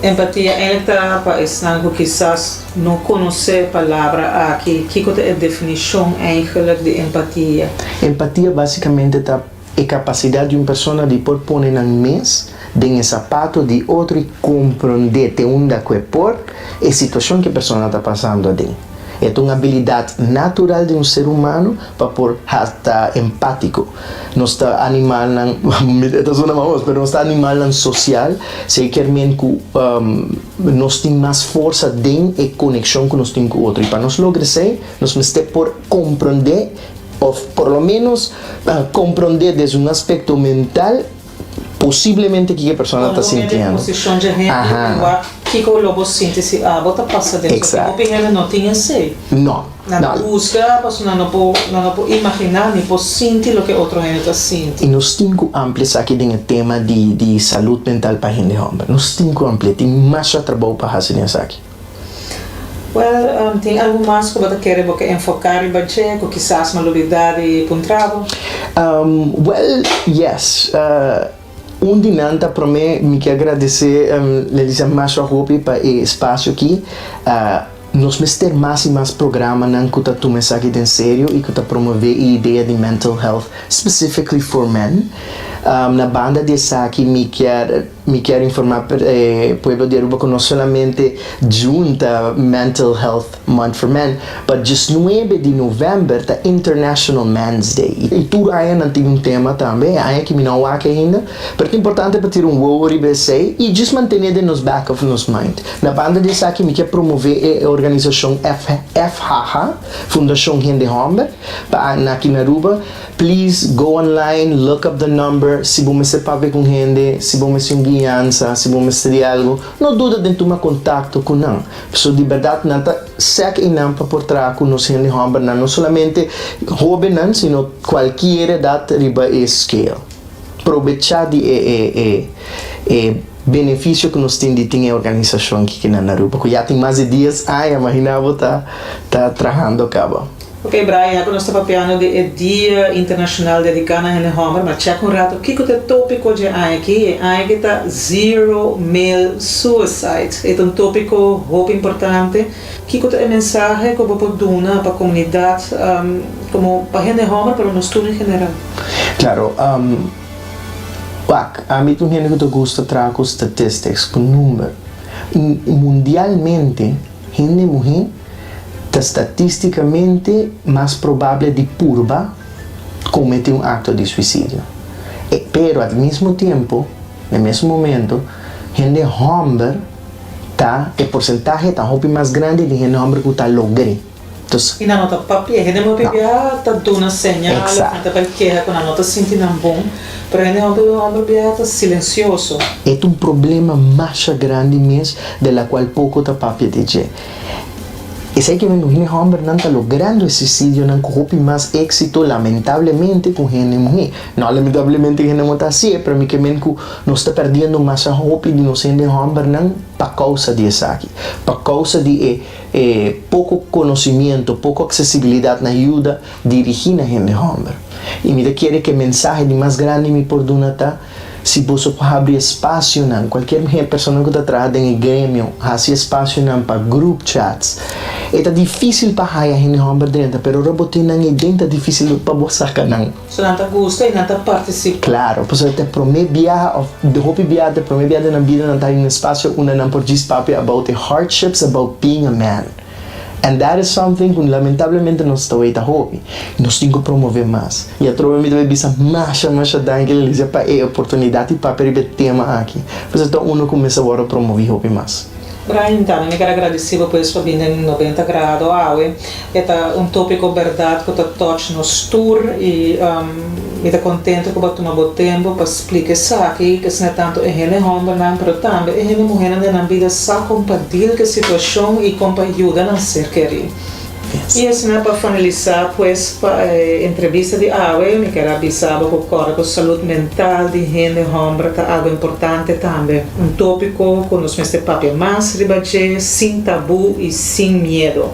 Empatia está para estar que quizás não conhecer a palavra aqui. Que é a definição eigenlijk de empatia? Empatia basicamente é a capacidade de uma pessoa de pôr na mesa de sapato de outro e compreender de onde é por a situação que a pessoa está passando dentro. É uma habilidade natural de um ser humano para por estar empático. Não está animal, não está animal social. Se quer que nós temos mais força de e conexão que nós temos com o outro. E para nós lograr isso, nós temos que por compreender, ou por lo menos compreender desde um aspecto mental, possivelmente o que a pessoa está sentindo. Posição de gente, que o lobo sente se bota passa dentro. Porque não tinha sei. Não. Não busca, a pessoa não pode imaginar nem pode sentir o que outro gente está sentindo. E nós temos que ampliar aqui o tema de saúde mental para a gente homem. Nós temos que ampliar, tem mais trabalho para fazer isso aqui. Well, tem algo mais que você quer enfocar em você, que quizás uma novidade para um trabalho? Well, yes. Dinanta para mim, me quero agradecer Lelisa Masha Hopi para o espaço aqui. Nós vamos ter mais e mais programas que está tomando aqui em sério e que está promover a ideia de mental health, specifically for men. na banda de Saki me quer informar pueblo de Aruba que no solamente junta Mental Health Month for Men, but just 9 de novembro tá International Men's Day. E tudo aí não tem um tema também, aí que me não há que ainda, mas é importante para ter um worry BC e just manter nos back of nos mind. Na banda de Saki me quer promover a organização FHH, Fundação Hende Homber, para aqui na Aruba. Please go online, look up the number, se você pape com gente, se você tem guiança, se você tem algo, não duda de tomar contato com não. So de verdade não tá sec e não para por trás com nos gente homem, não somente jovem não, sino qualquer idade riba a scale. Aproveitar de benefício que nós temos de ter a organização aqui na Aruba, que já tem mais de dias, imaginava tá trabalhando a cabo. Ok, Brian, nós estamos falando de Dia Internacional dedicado a Hende Homem, mas checa um rato, o que é o tópico de aqui? Aqui está Zero Male Suicide. É um tópico muito importante. O que é a mensagem que eu posso dar para a comunidade, como para Hende Homem, para nós todos em geral? Claro, a mim tem gente que gosta de trazer estatísticas, com números. Mundialmente, Hende Mulher estatisticamente mais provável de purba cometer um ato de suicídio. Pero ao mesmo tempo, no mesmo momento, gente homem o porcentagem está muito mais grande de gente homem que está logrando. E na nota papel, gente não está dando señal, está para querer com a nota sentindo bom, mas gente homem está silencioso. É um problema mais grande mesmo, da qual pouco está papel de dizer. E sei que o gente homem não está logrando esse suicídio, não tem mais êxito, lamentavelmente, com gente mulher. Não, lamentavelmente, gente não está assim, para mim que nós está perdendo mais a hope de nós gente homem não por causa disso aqui. Por causa de pouco conhecimento, pouca acessibilidade na ajuda dirigida a gente homem. E me quer que a mensagem mais grande me perdona tá. Se você abrir espaço não, qualquer pessoa que está trabalhando em grêmio, faz espaço não para group chats. É difícil para a gente homem dentro, mas o robô não é dentro difícil para você não. Se não gosta e não participa. Claro, você tem primeiro viagem, primeiro viagem na vida não está em espaço onde não pode discutir about the hardships about being a man. And that is something que lamentavelmente nós estamos a hobby. Nós temos que promover mais. E a troca me deve bisa mais dar que para a oportunidade para perder tema aqui. Por isso uno começa agora a promover hobby mais. Brian, então, eu quero agradecer por isso vir em 90 graus. É tópico verdade que está touch nos tour e estou contente que tomar bom tempo para explicar isso aqui, que não é tanto a gente homem, mas também a gente mulher na vida sabe compartilhar a situação e como ajuda a ser querido. Yes. E assim, para finalizar, pues, a entrevista de AWE, me quero avisar que o saúde mental de gente homem é algo importante também. Tópico que nós temos papel mais ribaje, sem tabu e sem medo.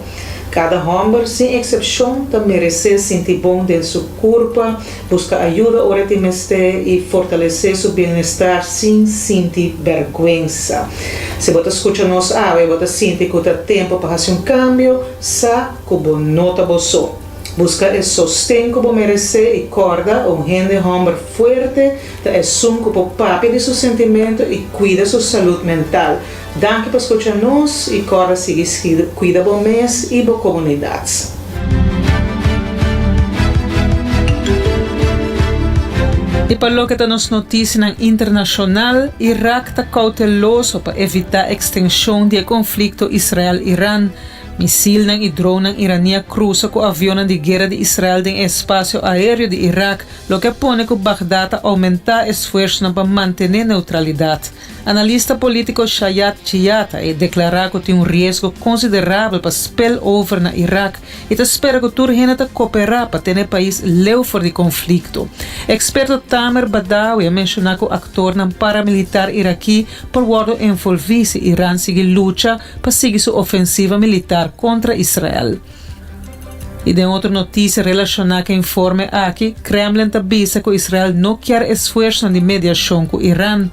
Cada homem, sem exceção, merece sentir bom de seu corpo, buscar ajuda originalmente e fortalecer seu bem-estar sem sentir vergonha. Se você escuta nos você sente que tem tempo para fazer cambio, sabe que você nota você. Busca o sostén que você merece e corda gente homem forte, é que você pape de seu sentimento e cuida sua saúde mental. Danke por escutar-nos e corda seguir cuida do mês e da comunidade. E para lo que está nas notícias internacional, Irak está cauteloso para evitar a extensão do conflito Israel-Irã. Misil e drone irania cruza com aviões de guerra de Israel no espaço aéreo de Irak, lo que põe que Bagdad aumentar esforços para manter neutralidade. Analista político Shayat Chiyata declarou que tem risco considerável para spillover na Irak e espera que Turkina cooperar para ter o país leu fora de conflito. Experto Tamer Badawi mencionou que o actor paramilitar iraqui por guardo envolver-se Irã seguir luta para seguir sua ofensiva militar contra Israel. E de outra notícia relacionada com o informe aqui, Kremlin avisa que Israel não quer esforço de mediação com Irã.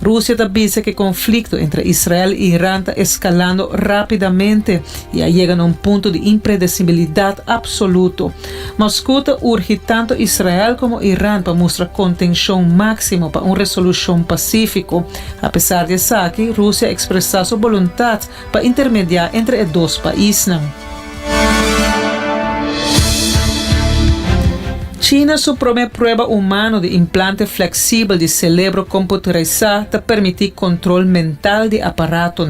Rússia avisa que o conflito entre Israel e Irã está escalando rapidamente e chega a um ponto de impredecibilidade absoluto. Moscou urge tanto Israel como Irã para mostrar contenção máxima para uma resolução pacífica. Apesar disso, Rússia expressou sua vontade para intermediar entre os dois países. China suprime prueba humana de implante flexível de cérebro computarizado para permitir controle mental de aparato.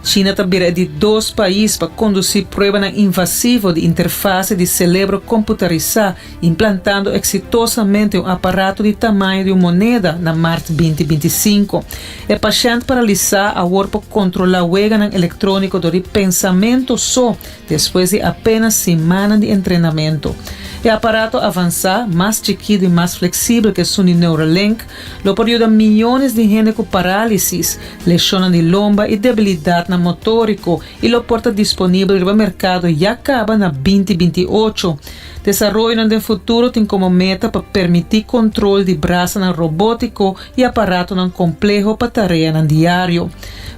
China também é de 2 países para conduzir prueba invasiva de interface de cérebro computarizado, implantando exitosamente um aparato de tamanho de uma moneda na março 2025. O paciente paralisado agora pode controlar o órgão eletrônico do pensamento só, depois de apenas semanas de treinamento. O aparato avançado, mais chiquito e mais flexível que o Neuralink, lo pode ajudar milhões de gente com parálise, lesão de lomba e debilidade na motórico e lo porta disponível no mercado e acaba na 2028. Desenvolvimento no futuro tem como meta para permitir controle de braço robótico e aparato complexo para tarefa diário.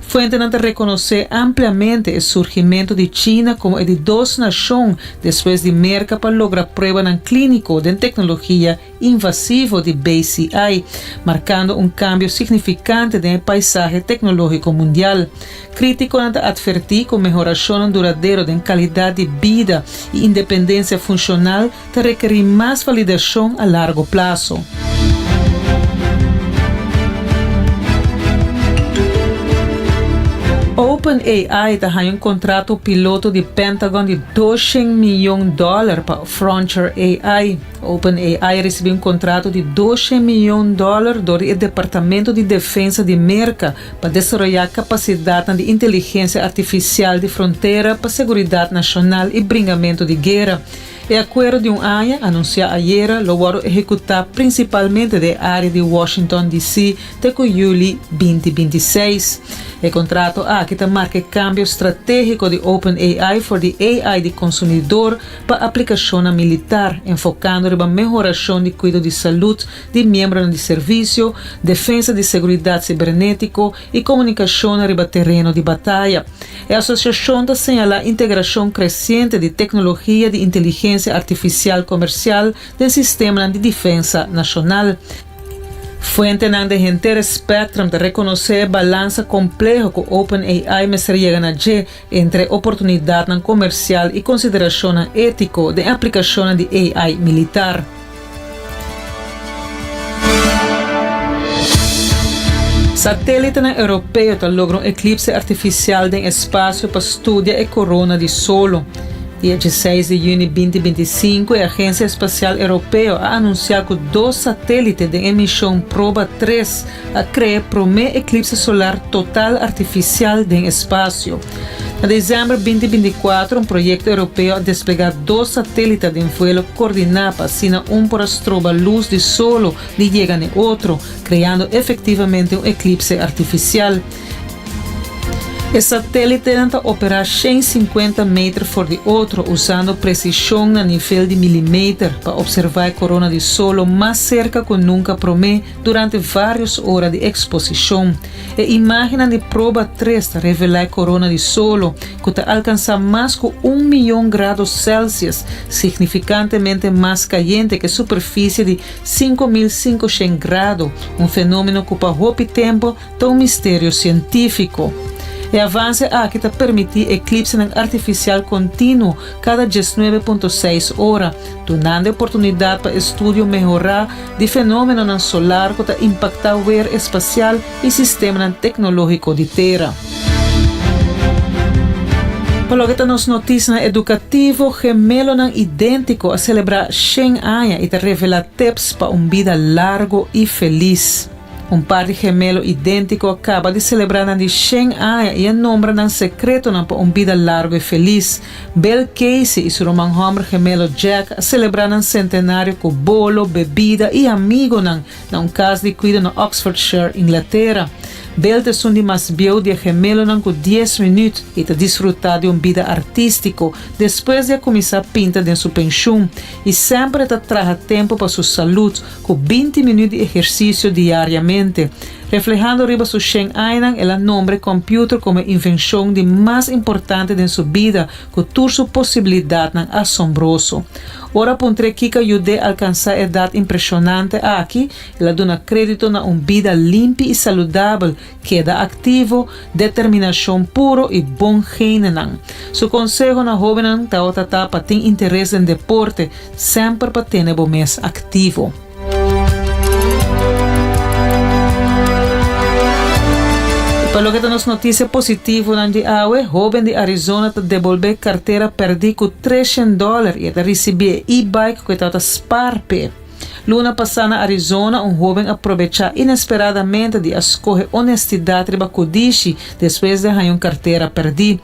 Fuente não reconhece ampliamente o surgimento de China como de 2 nações depois de merca para lograr prova clínico de tecnologia invasiva de BCI, marcando um cambio significante no paisaje tecnológico mundial. Crítico advertir que melhoração duradoura de qualidade de vida e independência funcional te requer mais validação a largo prazo. OpenAI está um contrato piloto de Pentagon de $200 milhões para Frontier AI. OpenAI recebeu um contrato de $200 milhões do Departamento de Defesa de Merca para desenvolver capacidade de inteligência artificial de fronteira para segurança nacional e bringamento de guerra. O acordo de ano anunciado ayer lo vai executar principalmente da área de Washington, D.C. até julho 2026. O contrato aqui marca cambio estratégico de OpenAI for the AI de consumidor para aplicação militar, enfocando na melhoração de cuidado de saúde de membros de serviço, defesa de segurança cibernética e comunicação no terreno de batalha. A associação está señala integração crescente de tecnologia de inteligência artificial comercial do sistema de defesa nacional. Fuente de Genter Spectrum de reconhecer a balança complexa que OpenAI me chega entre oportunidade comercial e consideração ética de aplicação de AI militar. Satélite europeu logra um eclipse artificial do espaço para estudar a corona de Solo. Dia 16 de junho de 2025, a Agência Espacial Europeia ha anunciado que 2 satélites de emissão Proba 3 a criar o primeiro eclipse solar total artificial do espaço. Em dezembro de 2024, um projeto europeu a desplegar 2 satélites de vuelo coordenado para assinar para astrobar luz de solo de chegar no outro, criando efetivamente um eclipse artificial. O satélite tenta operar 150 metros fora de outro, usando precisão no nível de milímetro para observar a corona de Solo mais cerca que nunca durante várias horas de exposição. A imagem de Proba 3 revela a corona de Solo, que alcança mais que 1 milhão de graus Celsius, significantemente mais caliente que a superfície de 5.500 graus, um fenômeno que por pouco tempo é um mistério científico. O avanço aqui permite eclipse artificial contínuo cada 19,6 horas, dando oportunidade para estudo melhorar de fenômeno solar que impacta o ar espacial e sistema tecnológico de Terra. Pelo que nos notícias educativo, gemelo idêntico a celebrar 100 anos e revela tips para uma vida largo e feliz. Um par de gemelo idêntico acaba de celebrar de 100 anos e nombra secreto para uma vida larga e feliz. Belle Casey e seu irmão homem gemelo Jack celebram centenário com bolo, bebida e amigo num caso de cuida no Oxfordshire, Inglaterra. Belte son de más bio de gemelo nan con 10 minutos y te disfrutar de vida artístico después de comenzar a pintar de su pensión y siempre te traja tiempo para su salud con 20 minutos de ejercicio diariamente. Reflejando arriba su Shen Ainan el nombre computer como invención de más importante de su vida, con toda su posibilidad asombroso. Ahora pondré Kika ayude a alcanzar edad impresionante aquí, la dona crédito na vida limpia y saludable, queda activo, determinación puro y bon genen. Su consejo na joven ta para tener interés en deporte, siempre para tener un mes activo. Para lo que tenemos noticia positiva, joven de Arizona te devolver cartera perdida con $300 y te recibir e-bike que te sparpe. Luna passada na Arizona, joven aprovechou inesperadamente de escolher honestidade riba Codici depois de ganhar carteira perdida.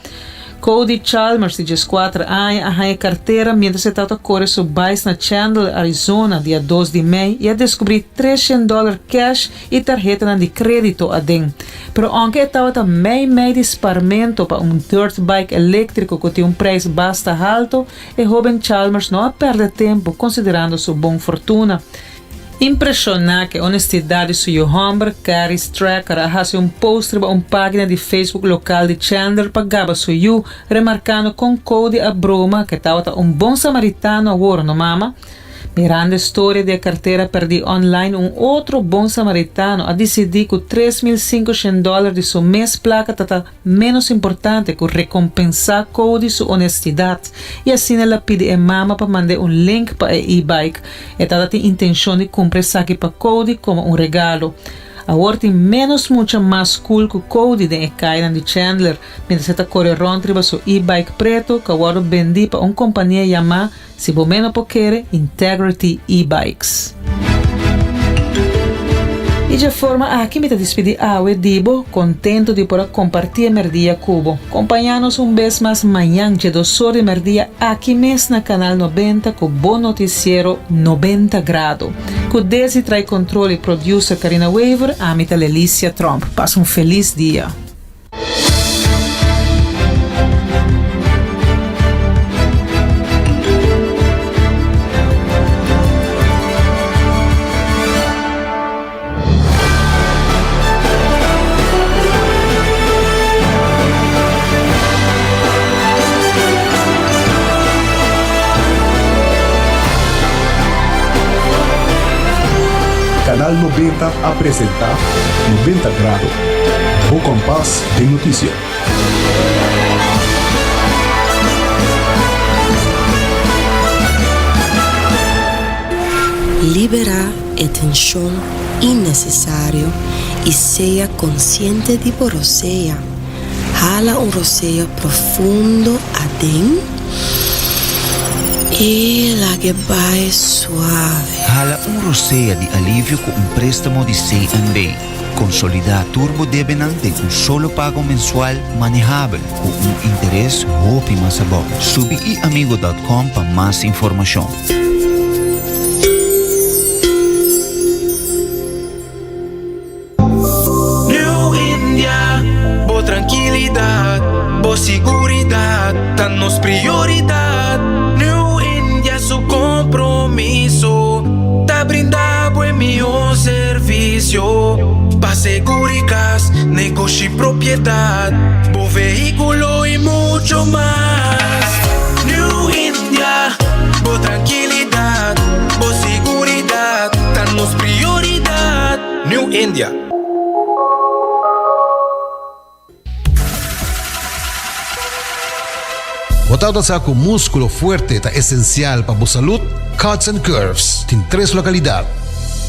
Cody Chalmers, de 14 anos, arranha carteira mientras estava correndo seu bike na Chandler, Arizona, dia 2 de maio, e descobriu $300 cash e tarjeta de crédito adentro. Pero aunque estava meio de esparmento para dirt bike elétrico que tinha preço bastante alto, o jovem Chalmers não perde tempo considerando sua boa fortuna. Impressionante a honestidade de seu homem, Gary Stracker, arrasou post para página de Facebook local de Chandler pagava seu, remarcando com Cody a broma que estava bom samaritano agora, não mama? Mirando a história da carteira perdida online, outro bom samaritano a decidir que $3.500 de sua mês placa está menos importante que recompensar Cody sua honestidade. E assim ela pede a mama para mandar link para a e-bike. E ela tem intenção de comprar aqui para Cody como regalo. Agora tem muito mais cool que Cody de Ekainan de Chandler, mientras está correndo rondriba seu e-bike preto que agora vendi para companhia chamada, se você menos quer, Integrity E-Bikes. E de forma aqui me despedir a Dibo, contento de poder compartilhar merdia cubo. Acompanhamos vez mais amanhã de 2 horas de merdia aqui mesmo na canal 90 com o bom noticiero 90 graus. Com Desi trai controle producer Karina Weaver, a mita Lelicia Trump. Passa feliz dia. Canal 90 apresenta 90 grados, o compás de notícia. Libera a tensión innecesario y sea consciente de borosea. Jala un roseo profundo adentro y la que va suave. Hala un rosea de alivio con un préstamo de C&B. Consolidar Turbo Debenham de un solo pago mensual manejable con un interés óptimo más bajo. Subi iamigo.com para más información. New India, bo tranquilidad, bo seguridad, danos prioridad. New India, su compromiso, ta brinda buen mejor servicio. Pa seguridad, negocio y propiedad, bo vehículo y mucho más. New India, bo tranquilidad, bo seguridad, danos prioridad. New India. Botado sa com músculo fuerte ta essencial para a saúde, Cuts and Curves tem 3 localidades.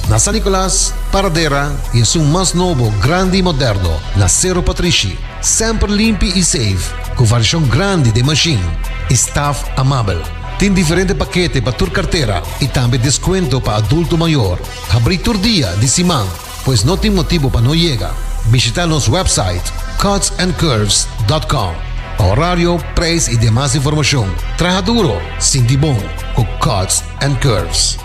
Na San Nicolás, Paradera e é mais novo, grande e moderno, na Cerro Patrici. Sempre limpo e safe, com variação grande de machine. Staff amável. Tem diferentes paquetes para tua carteira e também desconto para adulto maior. Abrir todo dia de semana, pois não tem motivo para não chegar. Visitar nosso website cutsandcurves.com. Horário, preço e demais informação. Traja duro, sinti bom, com Cuts and Curves.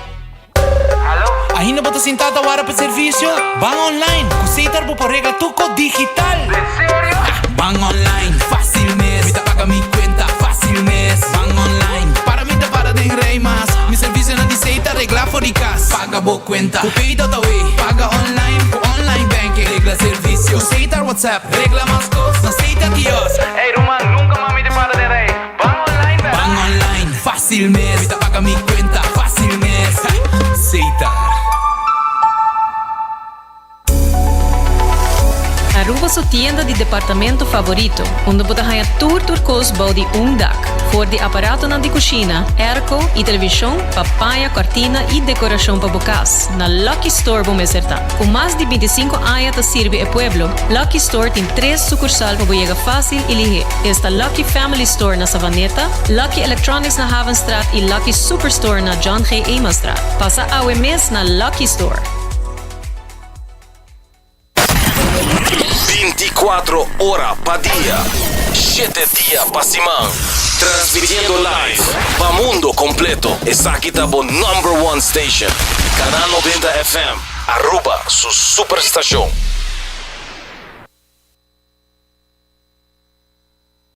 Ainda bota sentada hora para serviço? Van online, aceitar por regla tuco digital. Van online, fácil mes. Me paga mi cuenta, fácil mes. Van online, para mí te para de rei mas. Mi serviço não aceita regla for de casa. Paga boa cuenta, o pedido tá way. Paga online, online banking. Regla serviço, aceitar WhatsApp. Regla mais cosas, não aceita kiosco. Ei, Roman, nunca mais me te para de rei. Van online, van online, fácil mes. Me paga mi cuenta, fácil mes. Aceitar. Aruba sua tienda de departamento favorito, onde você ganha tudo coisa de dak, for de aparato de cozinha, airco e televisão, papaya, cortina e decoração para bocas. Na Lucky Store vamos acertar. Com mais de 25 anos de servir ao pueblo, Lucky Store tem 3 sucursais para chegar fácil e ligeiro. Está Lucky Family Store na Savaneta, Lucky Electronics na Havenstraat e Lucky Superstore na John G. Emastraat. Passa ao mês na Lucky Store. 24 horas pa día, 7 días pa semana. Transmitiendo live pa mundo completo. Esa aquí está por #1 station. Canal 90 FM. Aruba, su superestación.